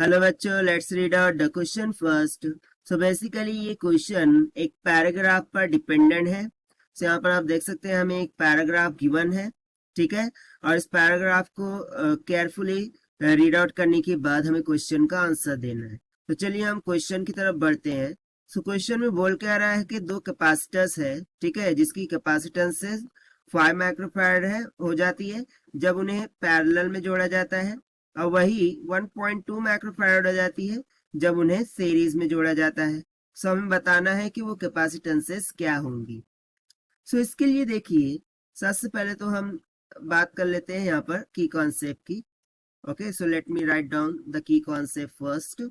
Hello बच्चों, let's read out the question first. So basically ये question एक paragraph पर डिपेंडेंट है। सो यहाँ पर आप देख सकते हैं हमें एक पैराग्राफ गिवन है, ठीक है। और इस पैराग्राफ को केयरफुली रीड आउट करने के बाद हमें क्वेश्चन का आंसर देना है। तो चलिए हम क्वेश्चन की तरफ बढ़ते हैं। सो क्वेश्चन में बोल के आ रहा है कि दो कैपेसिटर्स है, ठीक है, जिसकी कैपेसिटेंस 5 माइक्रोफैराड है हो जाती है जब उन्हें पैरेलल में जोड़ा जाता है, और वही 1.2 माइक्रोफैराड हो जाती है जब उन्हें सीरीज में जोड़ा जाता है। सो हमें बताना है कि वो कैपेसिटेंसेस क्या होंगी। सो इसके लिए देखिए, सबसे पहले तो हम बात कर लेते हैं यहाँ पर की कॉन्सेप्ट की। Okay, so let me write down the key concept first.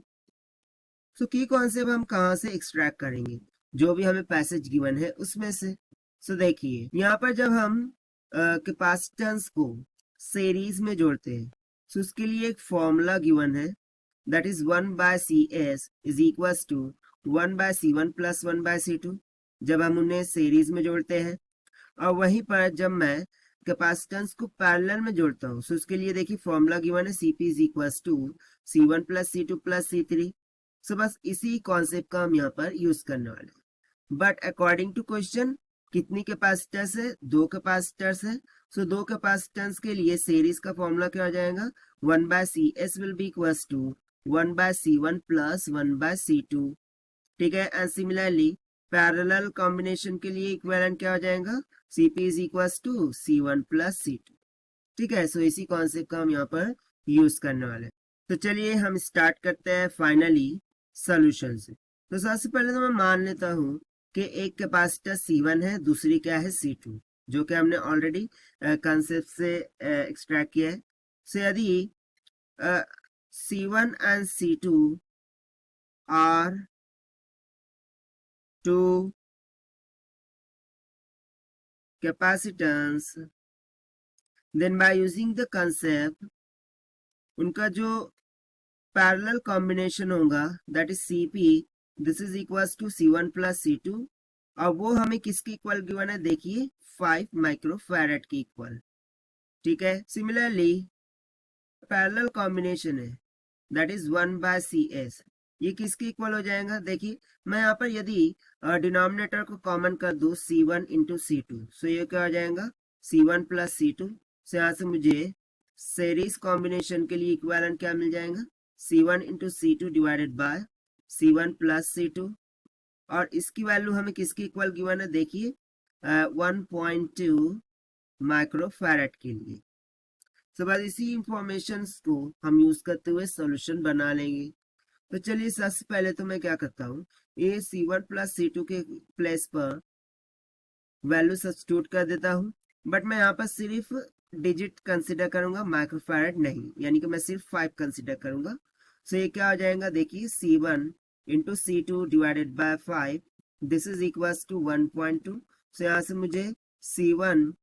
So key concept हम कहाँ से एक्सट्रैक्ट करेंगे? जो भी हमें पैसेज गिवन है उसमें से। सो देखिए यहाँ पर जब हम कैपेसिटेंस को सीरीज में जोड़ते हैं, सो उसके लिए एक फॉर्मूला गिवन है, that is 1/CS is equal to 1/C1 plus 1/C2 जब हम उन्हें सीरीज में जोड़ते हैं। और वहीं पर जब मैं कैपेसिटेंस को पैरेलल में जोड़ता हूँ, सो उसके लिए देखिए फॉर्मूला गिवन है, CP is equal to C1 plus C2 plus C3। So बस इसी कॉन्सेप्ट का हम यहाँ पर यूज करने वाले हैं। बट अकॉर्डिंग टू क्वेश्चन कितनी कैपेसिटर्स है? दो कैपेसिटर्स है। सो दो कैपेसिटेंस के लिए सीरीज का फॉर्मूला क्या हो जाएगा? 1/CS will be equal to 1/C1 plus 1/C2, ठीक है। एंड सिमिलरली पैरेलल कॉम्बिनेशन के लिए इक्विवेलेंट क्या हो जाएगा? CP is equal to C1 plus C2, ठीक है। सो इसी कॉन्सेप्ट का हम यहाँ पर यूज करने वाले हैं। तो चलिए हम स्टार्ट करते हैं फाइनली सोल्यूशन से। तो सबसे पहले तो मैं मान लेता हूँ कि एक कैपेसिटर C1 है, दूसरी क्या है? C2, जो कि हमने ऑलरेडी कंसेप्ट से एक्सट्रैक्ट किया है। सो यदि C1 and C2 are two capacitance, then by using the concept उनका जो पैरेलल कॉम्बिनेशन होगा that is CP, this is equals to C1 plus C2, और वो हमें किसकी इक्वल गिवन है? देखिए 5 माइक्रोफैराड की इक्वल, ठीक है। सिमिलरली पैरेलल कॉम्बिनेशन है दैट इज 1/CS, ये किसके इक्वल हो जाएगा? देखिए मैं यहाँ पर यदि डिनोमिनेटर को कॉमन कर दूं C1 इंटू C2, सो ये क्या हो जाएगा? C1 plus C2। सो यहाँ से मुझे सीरीज कॉम्बिनेशन के लिए इक्विवेलेंट क्या मिल जाएगा? C1 into C2 divided bye C1 plus C2। और इसकी वैल्यू हमें किसकी इक्वल गिवन है? देखिए 1.2 माइक्रोफैराड के लिए। तो बस इसी इंफॉर्मेशन को हम यूज करते हुए सॉल्यूशन बना लेंगे। तो चलिए सबसे पहले तो मैं क्या करता हूँ, ये C1 प्लस C2 के प्लेस पर वैल्यू सब्स्टिट्यूट कर देता हूँ। बट मैं यहाँ पर सिर्फ डिजिट कंसिडर करूंगा, माइक्रोफैराड नहीं, यानी कि मैं सिर्फ 5 कंसिडर करूंगा। सो ये क्या हो जाएगा? देखिए C1 into C2 divided by 5, this is equal to 1.2। So यहाँ से मुझे C1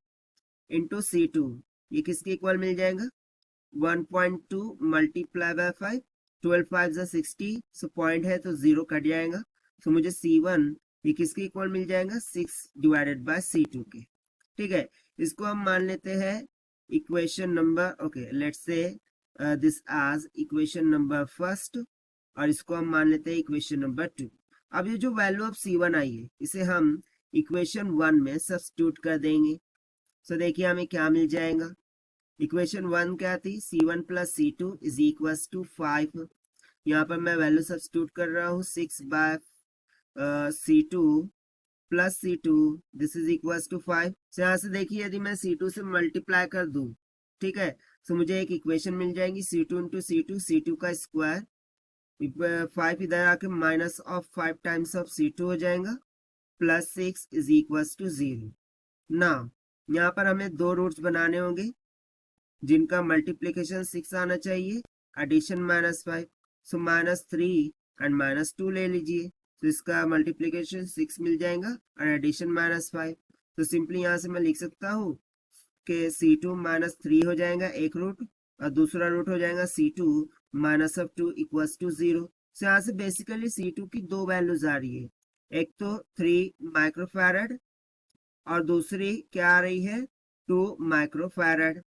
इंटू C2 ये किसके इक्वल मिल जाएगा? 1.2 मल्टीप्लाई बाय 5, 12 5 60। सो पॉइंट है तो 0 कट जाएगा। सो मुझे C1 ये किसके इक्वल मिल जाएगा? 6 डिवाइडेड बाय C2 के, ठीक है। इसको हम मान लेते हैं equation number, okay let's say this as equation number first, और इसको हम मान लेते हैं इक्वेशन नंबर 2। अब ये जो वैल्यू ऑफ C1 आई है इसे हम इक्वेशन 1 में सब्स्टिट्यूट कर देंगे। सो देखिए हमें क्या मिल जाएगा? इक्वेशन 1 क्या थी? C1 plus C2 is equal to 5। यहाँ पर मैं वैल्यू सब्स्टिट्यूट कर रहा हूँ 6/C2 plus C2, this is equal to 5। So यहाँ से देखिए यदि मैं C2 से मल्टीप्लाई कर दूं, ठीक है, सो मुझे एक इक्वेशन मिल जाएगी C2 इंटू C2 का स्क्वायर, 5 इधर आके minus of 5 times of C2 हो जाएगा, प्लस 6 इज इक्वल टू 0। ना यहाँ पर हमें दो रूट्स बनाने होंगे जिनका मल्टीप्लीकेशन 6 आना चाहिए, एडिशन -5। सो -3 एंड -2 ले लीजिए, तो इसका मल्टीप्लीकेशन 6 मिल जाएगा और एडिशन -5। तो सिंपली यहाँ से मैं लिख सकता हूँ कि C2 -3 हो जाएगा एक रूट, और दूसरा रूट हो जाएगा C2 -2 इक्वल्स टू 0। सो यहाँ से बेसिकली C2 की दो वैल्यूज आ रही है, एक तो 3 माइक्रोफैराड और दूसरी क्या आ रही है? 2 माइक्रोफैराड।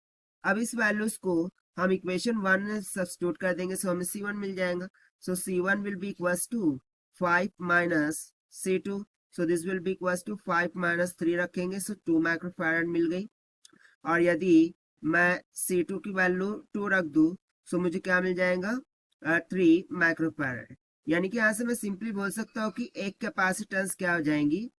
अब इस वैल्यूज को हम इक्वेशन 1 में सब्स्टिट्यूट कर देंगे, सो हमें C1 मिल जाएगा. So C1 will be equals to 5 minus C2. So this will be equals to 5 minus 3 रखेंगे, सो 2 माइक्रोफैराड मिल गई. और यदि मैं C2 की वैल्यू 2 रख दूं, सो मुझे क्या मिल जाएगा, 3 माइक्रोफैराड. यानी कि यहाँ से मैं सिंपली बोल सकता हूँ कि एक कैपेसिटेंस क्या हो जाएंगी,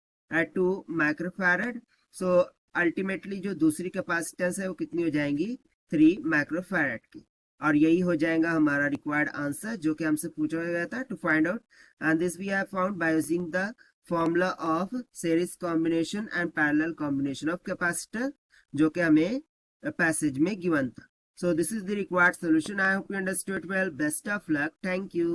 2 माइक्रोफैराड. सो अल्टीमेटली जो दूसरी कैपेसिटेंस है वो कितनी हो जाएंगी, 3 माइक्रोफैराड की. और यही हो जाएगा हमारा रिक्वायर्ड आंसर जो कि हमसे पूछा गया था to find out. And this we have found by using the formula of series combination and parallel combination of capacitor, जो कि हमें पैसेज में गिवन था. So this is the required solution. I hope you understood well. Best of luck. Thank you.